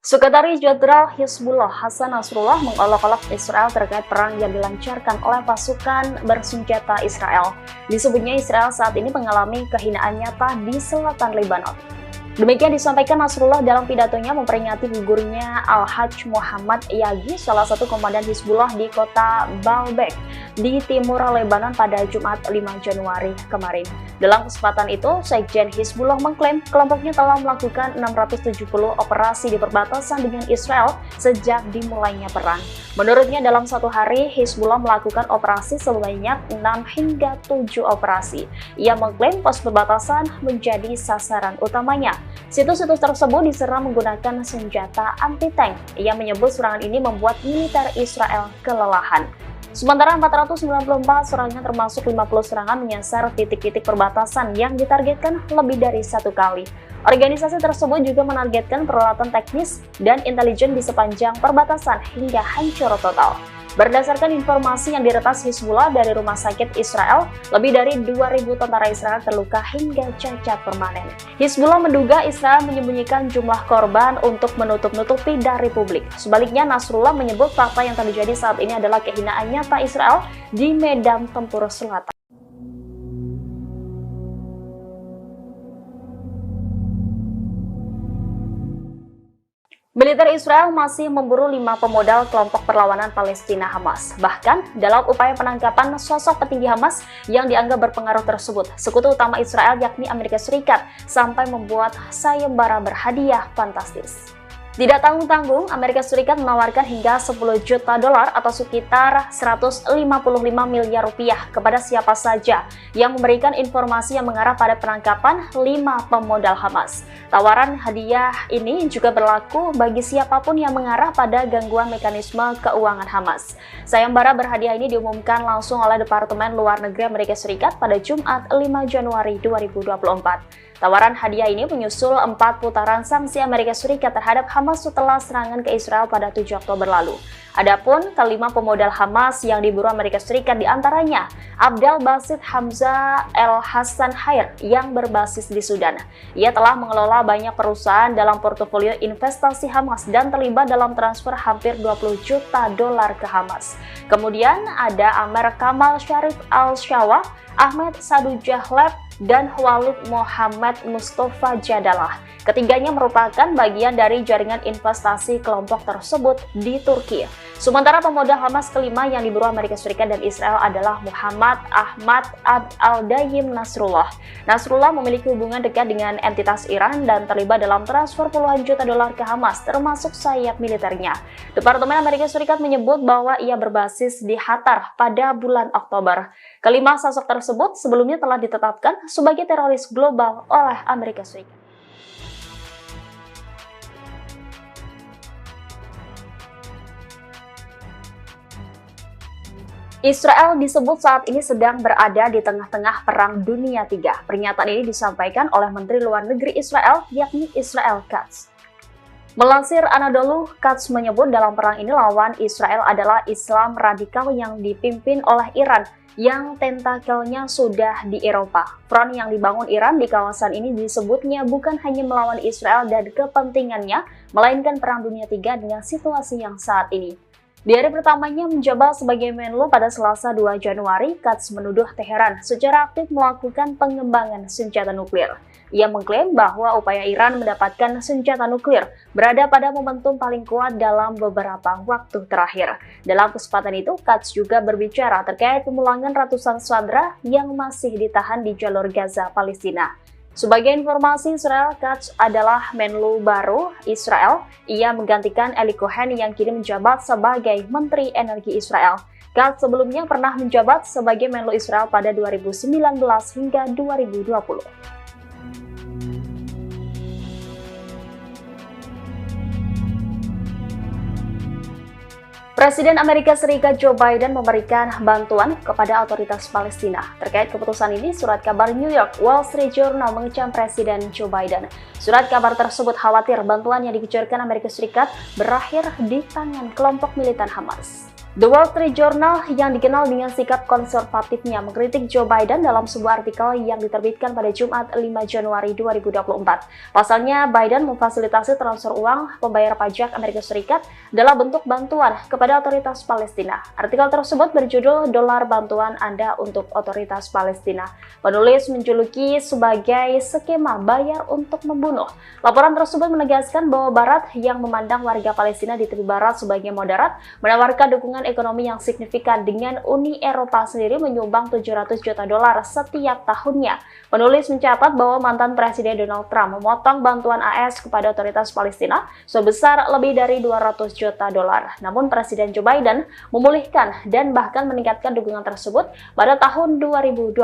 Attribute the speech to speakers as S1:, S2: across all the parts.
S1: Sekretaris Jenderal Hizbullah Hasan Nasrullah mengolok-olok Israel terkait perang yang dilancarkan oleh pasukan bersenjata Israel. Disebutnya Israel saat ini mengalami kehinaan nyata di selatan Lebanon. Demikian disampaikan Nasrullah dalam pidatonya memperingati gugurnya Al-Hajj Muhammad Yaghi, salah satu komandan Hizbullah di kota Baalbek di timur Lebanon pada Jumat 5 Januari kemarin. Dalam kesempatan itu, Sekjen Hizbullah mengklaim kelompoknya telah melakukan 670 operasi di perbatasan dengan Israel sejak dimulainya perang. Menurutnya dalam satu hari, Hizbullah melakukan operasi sebanyak 6 hingga 7 operasi. Ia mengklaim pos perbatasan menjadi sasaran utamanya. Situs-situs tersebut diserang menggunakan senjata anti-tank. Ia menyebut serangan ini membuat militer Israel kelelahan. Sementara 494 serangan termasuk 50 serangan menyasar titik-titik perbatasan yang ditargetkan lebih dari satu kali. Organisasi tersebut juga menargetkan peralatan teknis dan intelijen di sepanjang perbatasan hingga hancur total. Berdasarkan informasi yang diretas Hizbullah dari rumah sakit Israel, lebih dari 2.000 tentara Israel terluka hingga cacat permanen. Hizbullah menduga Israel menyembunyikan jumlah korban untuk menutup-nutupi dari publik. Sebaliknya, Nasrullah menyebut fakta yang terjadi saat ini adalah kehinaan nyata Israel di medan tempur selatan. Militer Israel masih memburu 5 pemodal kelompok perlawanan Palestina Hamas. Bahkan, dalam upaya penangkapan sosok petinggi Hamas yang dianggap berpengaruh tersebut, sekutu utama Israel yakni Amerika Serikat sampai membuat sayembara berhadiah fantastis. Tidak tanggung-tanggung, Amerika Serikat menawarkan hingga 10 juta dolar atau sekitar 155 miliar rupiah kepada siapa saja yang memberikan informasi yang mengarah pada penangkapan 5 pemodal Hamas. Tawaran hadiah ini juga berlaku bagi siapapun yang mengarah pada gangguan mekanisme keuangan Hamas. Sayembara berhadiah ini diumumkan langsung oleh Departemen Luar Negeri Amerika Serikat pada Jumat 5 Januari 2024. Tawaran hadiah ini menyusul 4 putaran sanksi Amerika Serikat terhadap Hamas setelah serangan ke Israel pada 7 Oktober lalu. Adapun kelima pemodal Hamas yang diburu Amerika Serikat diantaranya Abdel Basit Hamzah El Hassan Hair yang berbasis di Sudan. Ia telah mengelola banyak perusahaan dalam portofolio investasi Hamas dan terlibat dalam transfer hampir 20 juta dolar ke Hamas. Kemudian ada Amer Kamal Sharif Al-Shawa, Ahmed Sadu Jahleb, dan Walid Mohammed Mustafa Jadalah. Ketiganya merupakan bagian dari jaringan investasi kelompok tersebut di Turki. Sementara pemodal Hamas kelima yang diburu Amerika Serikat dan Israel adalah Muhammad Ahmad Abd al-Daim Nasrullah. Nasrullah memiliki hubungan dekat dengan entitas Iran dan terlibat dalam transfer puluhan juta dolar ke Hamas, termasuk sayap militernya. Departemen Amerika Serikat menyebut bahwa ia berbasis di Qatar pada bulan Oktober. Kelima sosok tersebut sebelumnya telah ditetapkan sebagai teroris global oleh Amerika Serikat. Israel disebut saat ini sedang berada di tengah-tengah Perang Dunia III. Pernyataan ini disampaikan oleh Menteri Luar Negeri Israel, yakni Israel Katz. Melansir Anadolu, Katz menyebut dalam perang ini lawan Israel adalah Islam radikal yang dipimpin oleh Iran, yang tentakelnya sudah di Eropa. Front yang dibangun Iran di kawasan ini disebutnya bukan hanya melawan Israel dan kepentingannya, melainkan Perang Dunia III dengan situasi yang saat ini. Di hari pertamanya menjabat sebagai Menlu pada Selasa 2 Januari, Katz menuduh Teheran secara aktif melakukan pengembangan senjata nuklir. Ia mengklaim bahwa upaya Iran mendapatkan senjata nuklir berada pada momentum paling kuat dalam beberapa waktu terakhir. Dalam kesempatan itu, Katz juga berbicara terkait pemulangan ratusan sandera yang masih ditahan di jalur Gaza, Palestina. Sebagai informasi, Israel Katz adalah Menlu baru Israel. Ia menggantikan Eli Cohen yang kini menjabat sebagai Menteri Energi Israel. Katz sebelumnya pernah menjabat sebagai Menlu Israel pada 2019 hingga 2020. Presiden Amerika Serikat Joe Biden memberikan bantuan kepada otoritas Palestina. Terkait keputusan ini, surat kabar New York Wall Street Journal mengecam Presiden Joe Biden. Surat kabar tersebut khawatir bantuan yang dikucurkan Amerika Serikat berakhir di tangan kelompok militan Hamas. The Wall Street Journal yang dikenal dengan sikap konservatifnya mengkritik Joe Biden dalam sebuah artikel yang diterbitkan pada Jumat 5 Januari 2024. Pasalnya, Biden memfasilitasi transfer uang pembayar pajak Amerika Serikat dalam bentuk bantuan kepada otoritas Palestina. Artikel tersebut berjudul "Dolar Bantuan Anda untuk Otoritas Palestina". Penulis menjuluki sebagai skema bayar untuk membunuh. Laporan tersebut menegaskan bahwa Barat yang memandang warga Palestina di tepi barat sebagai moderat menawarkan dukungan ekonomi yang signifikan dengan Uni Eropa sendiri menyumbang 700 juta dolar setiap tahunnya. Penulis mencatat bahwa mantan Presiden Donald Trump memotong bantuan AS kepada otoritas Palestina sebesar lebih dari 200 juta dolar. Namun Presiden Joe Biden memulihkan dan bahkan meningkatkan dukungan tersebut pada tahun 2021.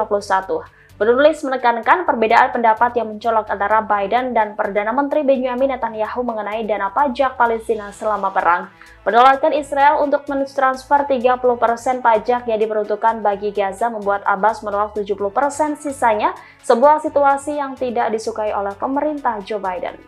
S1: Penulis menekankan perbedaan pendapat yang mencolok antara Biden dan Perdana Menteri Benjamin Netanyahu mengenai dana pajak Palestina selama perang. Penolakan Israel untuk mentransfer 30% pajak yang diperuntukkan bagi Gaza membuat Abbas menolak 70% sisanya, sebuah situasi yang tidak disukai oleh pemerintah Joe Biden.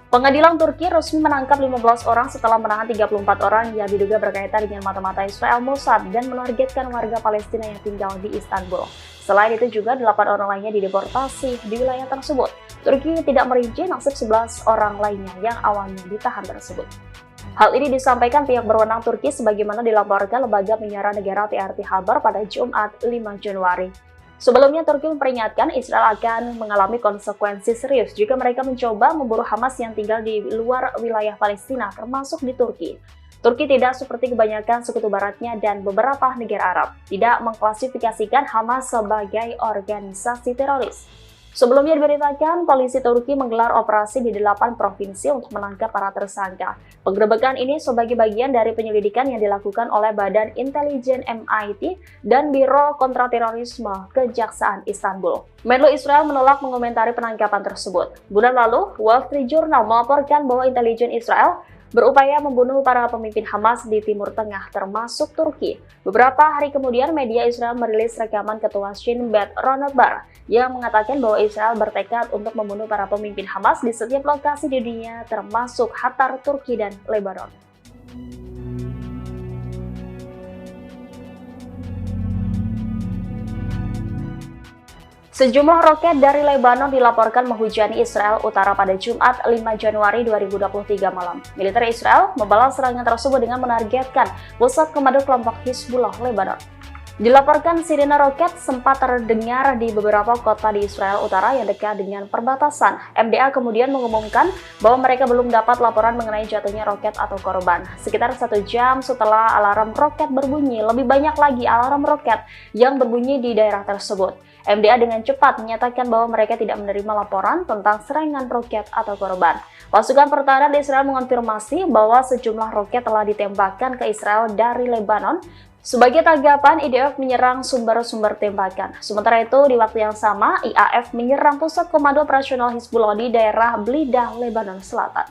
S1: Pengadilan Turki resmi menangkap 15 orang setelah menahan 34 orang yang diduga berkaitan dengan mata-mata Israel Mossad dan menargetkan warga Palestina yang tinggal di Istanbul. Selain itu juga 8 orang lainnya dideportasi di wilayah tersebut. Turki tidak merinci nasib 11 orang lainnya yang awalnya ditahan tersebut. Hal ini disampaikan pihak berwenang Turki sebagaimana dilaporkan lembaga penyiaran negara TRT Haber pada Jumat 5 Januari. Sebelumnya, Turki memperingatkan Israel akan mengalami konsekuensi serius jika mereka mencoba memburu Hamas yang tinggal di luar wilayah Palestina, termasuk di Turki. Turki tidak seperti kebanyakan sekutu baratnya dan beberapa negara Arab, tidak mengklasifikasikan Hamas sebagai organisasi teroris. Sebelumnya diberitakan, polisi Turki menggelar operasi di 8 provinsi untuk menangkap para tersangka. Penggerebekan ini sebagai bagian dari penyelidikan yang dilakukan oleh Badan Intelijen MIT dan Biro Kontraterorisme Kejaksaan Istanbul. Menlu Israel menolak mengomentari penangkapan tersebut. Bulan lalu, Wall Street Journal melaporkan bahwa intelijen Israel berupaya membunuh para pemimpin Hamas di Timur Tengah, termasuk Turki. Beberapa hari kemudian, media Israel merilis rekaman ketua Shin Bet Ronald Bar yang mengatakan bahwa Israel bertekad untuk membunuh para pemimpin Hamas di setiap lokasi di dunia, termasuk Qatar, Turki, dan Lebanon. Sejumlah roket dari Lebanon dilaporkan menghujani Israel Utara pada Jumat 5 Januari 2023 malam. Militer Israel membalas serangan tersebut dengan menargetkan pusat komando kelompok Hizbullah Lebanon. Dilaporkan sirine roket sempat terdengar di beberapa kota di Israel Utara yang dekat dengan perbatasan. MDA kemudian mengumumkan bahwa mereka belum dapat laporan mengenai jatuhnya roket atau korban. Sekitar 1 jam setelah alarm roket berbunyi, lebih banyak lagi alarm roket yang berbunyi di daerah tersebut. MDA dengan cepat menyatakan bahwa mereka tidak menerima laporan tentang serangan roket atau korban. Pasukan pertahanan Israel mengonfirmasi bahwa sejumlah roket telah ditembakkan ke Israel dari Lebanon. Sebagai tanggapan, IDF menyerang sumber-sumber tembakan. Sementara itu, di waktu yang sama, IAF menyerang pusat komando operasional Hizbullah di daerah Blidah, Lebanon Selatan.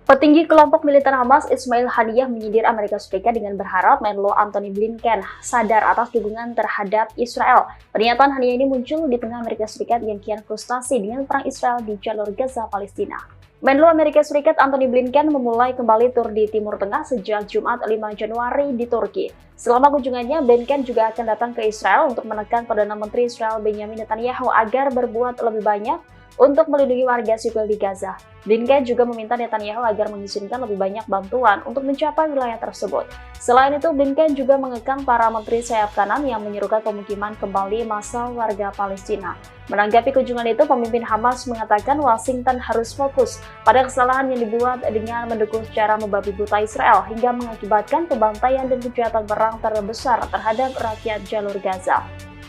S1: Petinggi kelompok militer Hamas Ismail Haniyeh menyindir Amerika Serikat dengan berharap Menlu Antony Blinken sadar atas dukungan terhadap Israel. Pernyataan Haniyeh ini muncul di tengah Amerika Serikat yang kian frustasi dengan perang Israel di jalur Gaza, Palestina. Menlu Amerika Serikat Antony Blinken memulai kembali tur di Timur Tengah sejak Jumat 5 Januari di Turki. Selama kunjungannya, Blinken juga akan datang ke Israel untuk menekan Perdana Menteri Israel Benjamin Netanyahu agar berbuat lebih banyak untuk melindungi warga sipil di Gaza. Blinken juga meminta Netanyahu agar mengizinkan lebih banyak bantuan untuk mencapai wilayah tersebut. Selain itu, Blinken juga mengekang para menteri sayap kanan yang menyerukan pemukiman kembali massal warga Palestina. Menanggapi kunjungan itu, pemimpin Hamas mengatakan Washington harus fokus pada kesalahan yang dibuat dengan mendukung secara membabi buta Israel hingga mengakibatkan pembantaian dan kejahatan perang terbesar terhadap rakyat jalur Gaza.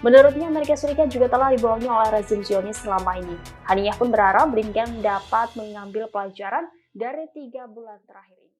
S1: Menurutnya, Amerika Serikat juga telah dibohongi oleh rezim Zionis selama ini. Haniyeh pun berharap Blinken dapat mengambil pelajaran dari 3 bulan terakhir ini.